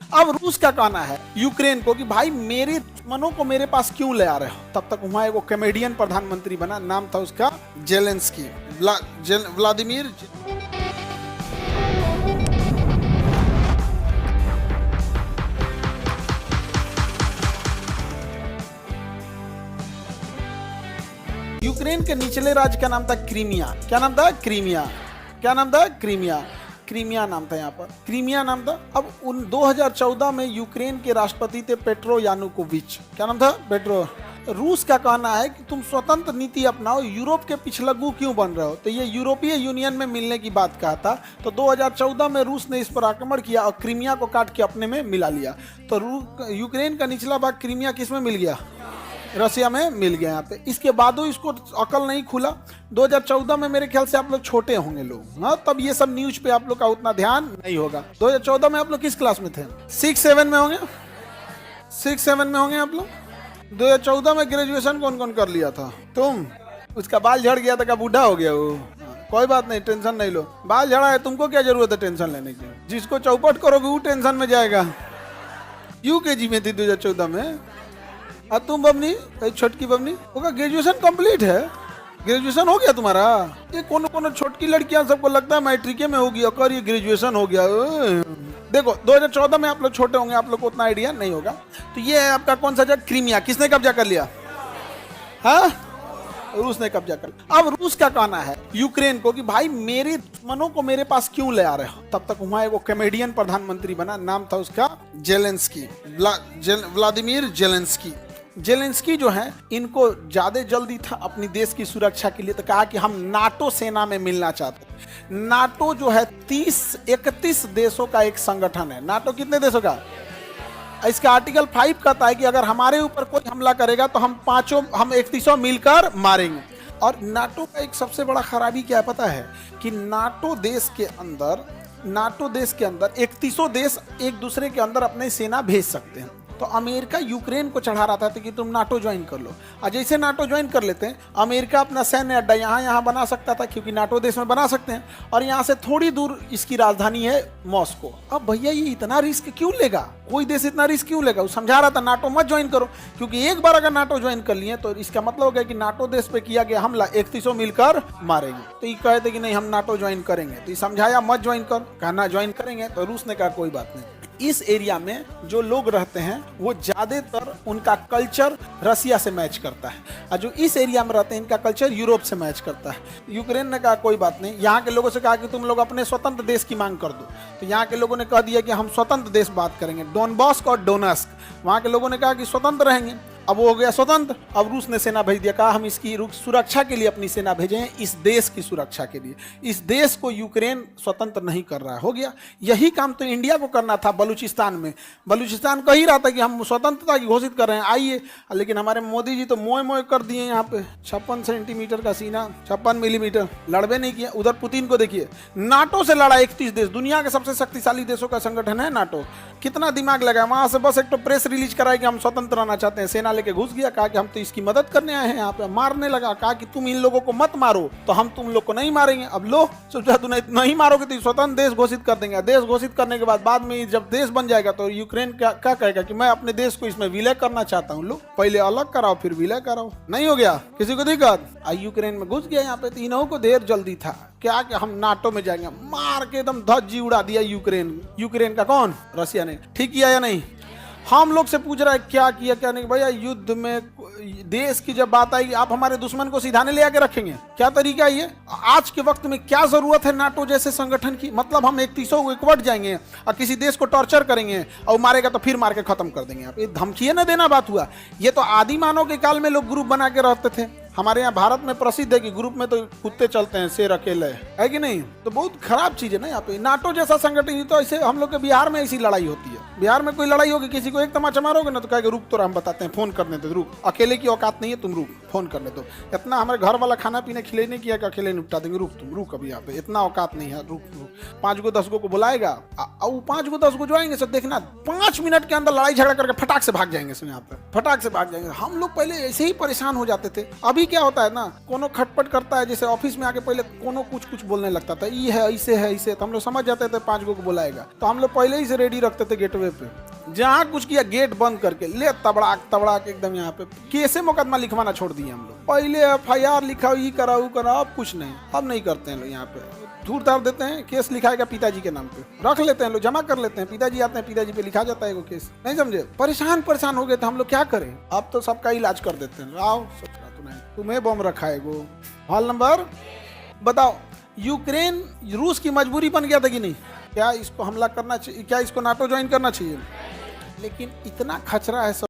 अब रूस का कहना है यूक्रेन को कि भाई मेरे दुश्मनों को मेरे पास क्यों ले आ रहे हो। तब तक वहां एक कॉमेडियन प्रधानमंत्री बना, नाम था उसका जेलेंस्की, व्लादिमीर। यूक्रेन के निचले राज्य का नाम था क्रीमिया। क्या नाम था? क्रीमिया। क्या नाम था? क्रीमिया। क्रीमिया नाम था, यहाँ पर क्रीमिया नाम था। अब उन 2014 में यूक्रेन के राष्ट्रपति थे पेट्रो यानुकोविच। क्या नाम था? पेट्रो। रूस का कहना है कि तुम स्वतंत्र नीति अपनाओ, यूरोप के पिछलग्गू क्यों बन रहे हो। तो ये यूरोपीय यूनियन में मिलने की बात कहा था। तो 2014 में रूस ने इस पर आक्रमण किया और क्रीमिया को काट के अपने में मिला लिया। तो यूक्रेन का निचला भाग क्रीमिया किस में मिल गया? रसिया में मिल गया यहाँ पे। इसके बाद इसको अकल नहीं खुला। 2014 में मेरे ख्याल से आप लोग छोटे होंगे लोग, हाँ, तब ये सब न्यूज पे आप लोग का उतना ध्यान नहीं होगा। 2014 में आप लोग किस क्लास में थे? 6-7 में होंगे, 6-7 में होंगे आप लोग। 2014 में ग्रेजुएशन कौन कौन कर लिया था? तुम। उसका बाल झड़ गया था, क्या बूढ़ा हो गया वो? कोई बात नहीं, टेंशन नहीं लो। बाल झड़ा है, तुमको क्या जरूरत है टेंशन लेने की? जिसको चौपट करोगे वो टेंशन में जाएगा। यूकेजी में थी 2014 में। और तुम बबनी, छोटकी बबनी, होगा ग्रेजुएशन कंप्लीट है? ग्रेजुएशन हो गया तुम्हारा? ये कौन छोटकी लड़कियां सबको लगता है मैट्रिक में होगी और ये ग्रेजुएशन हो गया। देखो 2014 में आप लोग छोटे होंगे, आप लोग को उतना आइडिया नहीं होगा। तो ये है आपका कौन सा जगह? क्रीमिया। किसने कब्जा कर लिया? हाँ, रूस ने कब्जा कर लिया। अब रूस का कहना है यूक्रेन को कि भाई मेरे दुश्मनों को मेरे पास क्यों ले आ रहे हो। तब तक वहां एक कॉमेडियन प्रधानमंत्री बना, नाम था उसका जेलेंस्की, व्लादिमीर जेलेंस्की। जेलेंस्की जो है, इनको ज्यादा जल्दी था अपनी देश की सुरक्षा के लिए। तो कहा कि हम नाटो सेना में मिलना चाहते हैं। नाटो जो है 31 देशों का एक संगठन है। नाटो कितने देशों का? इसका आर्टिकल 5 कहता है कि अगर हमारे ऊपर कोई हमला करेगा तो हम 31 मिलकर मारेंगे। और नाटो का एक सबसे बड़ा खराबी क्या है पता है? कि नाटो देश के अंदर 31 देश एक दूसरे के अंदर अपनी सेना भेज सकते हैं। तो अमेरिका यूक्रेन को चढ़ा रहा था कि तुम नाटो ज्वाइन कर लो। और जैसे नाटो ज्वाइन कर लेते हैं, अमेरिका अपना सैन्य अड्डा यहाँ बना सकता था, क्योंकि नाटो देश में बना सकते हैं। और यहाँ से थोड़ी दूर इसकी राजधानी है मॉस्को। अब भैया ये इतना रिस्क क्यों लेगा? कोई देश इतना रिस्क क्यों लेगा? वो समझा रहा था नाटो मत ज्वाइन करो, क्योंकि एक बार अगर नाटो ज्वाइन कर लिए तो इसका मतलब हो गया कि नाटो देश पे किया गया हमला 31 मिलकर मारेंगे। तो ये कहते कि नहीं हम नाटो ज्वाइन करेंगे। तो ये समझाया मत ज्वाइन कर, कहना ज्वाइन करेंगे। तो रूस ने कहा कोई बात नहीं। इस एरिया में जो लोग रहते हैं वो ज्यादातर उनका कल्चर रसिया से मैच करता है, और जो इस एरिया में रहते हैं इनका कल्चर यूरोप से मैच करता है। यूक्रेन ने कहा कोई बात नहीं। यहाँ के लोगों से कहा कि तुम लोग अपने स्वतंत्र देश की मांग कर दो। तो यहाँ के लोगों ने कह दिया कि हम स्वतंत्र देश बात करेंगे, डोनबॉस्क और डोनेस्क। वहाँ के लोगों ने कहा कि स्वतंत्र रहेंगे। अब वो हो गया स्वतंत्र। अब रूस ने सेना भेज दिया, कहा हम इसकी सुरक्षा के लिए अपनी सेना भेजे हैं, इस देश की सुरक्षा के लिए। इस देश को यूक्रेन स्वतंत्र नहीं कर रहा है। हो गया। यही काम तो इंडिया को करना था बलूचिस्तान में। बलूचिस्तान कह ही रहा था कि हम स्वतंत्रता की घोषित कर रहे हैं, आइए। लेकिन हमारे मोदी जी तो मोए मोए कर दिए। यहाँ पे 56 सेंटीमीटर का सीना, 56 मिलीमीटर, लड़बे नहीं किया। उधर पुतिन को देखिए, नाटो से लड़ा 31 देश। दुनिया के सबसे शक्तिशाली देशों का संगठन है नाटो। कितना दिमाग लगा वहां से, बस एक तो प्रेस रिलीज कराए कि हम स्वतंत्र रहना चाहते हैं। सेना लेके घुस गया, कहा कि हम तो इसकी मदद करने आए हैं। यहाँ पे मारने लगा, कहा कि तुम इन लोगों को मत मारो तो हम तुम लोग को नहीं मारेंगे। अब लो सोचा तू नहीं मारोगे तो स्वतंत्र देश घोषित कर देंगे। देश घोषित करने के बाद में जब देश बन जाएगा तो यूक्रेन क्या कहेगा कि मैं अपने देश को इसमें विलय करना चाहता हूँ। लो पहले अलग कराओ फिर विलय कराओ। नहीं हो गया किसी को दिक्कत। यूक्रेन में घुस गया। यहाँ पे तीनों को देर जल्दी था क्या कि हम नाटो में जाएंगे। मार के एकदम धज्जी उड़ा दिया यूक्रेन का। कौन? रसिया ने। ठीक किया या नहीं? हम लोग से पूछ रहा है क्या किया क्या नहीं। भैया युद्ध में देश की जब बात आएगी, आप हमारे दुश्मन को सीधाने ले आके रखेंगे? क्या तरीका है ये? आज के वक्त में क्या जरूरत है नाटो जैसे संगठन की? मतलब हम 31 को इकवट जाएंगे और किसी देश को टॉर्चर करेंगे और मारेगा तो फिर मार के खत्म कर देंगे। आप ये धमकी न देना बात हुआ। ये तो आदि मानव के काल में लोग ग्रुप बना के रहते थे। हमारे यहाँ भारत में प्रसिद्ध है कि ग्रुप में तो कुत्ते चलते हैं, शेर अकेले है कि नहीं। तो बहुत खराब चीज है ना यहाँ पे। नाटो जैसा संगठन तो ऐसे हम लोग के बिहार में ऐसी लड़ाई होती है। बिहार में कोई लड़ाई होगी, किसी को एक तमाचा मारोगे ना तो कहेगा रुक, तो हम बताते हैं, फोन करने दो, रुक, अकेले की औकात नहीं है, तुम रुक, फोन करने दो। इतना हमारे घर वाला खाना पीना खिलाने किया कि अकेले निपटा देंगे, रुक तुम, रुक अभी यहाँ पे इतना औकात नहीं है, रुक। 5 गो 10 गो को बुलाएगा और 5 गो 10 गो जो आएंगे सब देखना 5 मिनट के अंदर लड़ाई झगड़ा करके फटाक से भाग जाएंगे सब यहाँ पे। फटाक से भाग जाएंगे। हम लोग पहले ऐसे ही परेशान हो जाते थे। अभी क्या होता है ना, कोनो खटपट करता है, जैसे ऑफिस में आके पहले कोनो कुछ कुछ बोलने लगता था, ये है ऐसे है ऐसे, तो हम लोग समझ जाते थे 5 गो को बुलाएगा, तो हम लोग पहले ही से रेडी रखते थे गेटवे पे। जहाँ कुछ किया गेट बंद करके ले तबड़ाक तबड़ाक एकदम यहाँ पे कैसे मुकदमा लिखवाना छोड़ दिए हम लोग। पहले FIR लिखाओ, ये कराओ कराओ, अब कुछ नहीं, अब नहीं करते हैं लोग। यहाँ पे धूर धार देते हैं, केस लिखाएगा पिताजी के नाम पे, रख लेते हैं लोग, जमा कर लेते हैं, पिताजी आते हैं, पिताजी पे लिखा जाता है वो केस। नहीं समझे, परेशान हो गए तो हम लोग क्या करें। अब तो सबका इलाज कर देते हैं। आओ सचना तो नहीं, तुम्हें बम रखा है गो। हॉल नंबर बताओ, यूक्रेन रूस की मजबूरी बन गया था कि नहीं? क्या इसको हमला करना चाहिए, क्या इसको नाटो ज्वाइन करना चाहिए? लेकिन इतना खचरा है सब।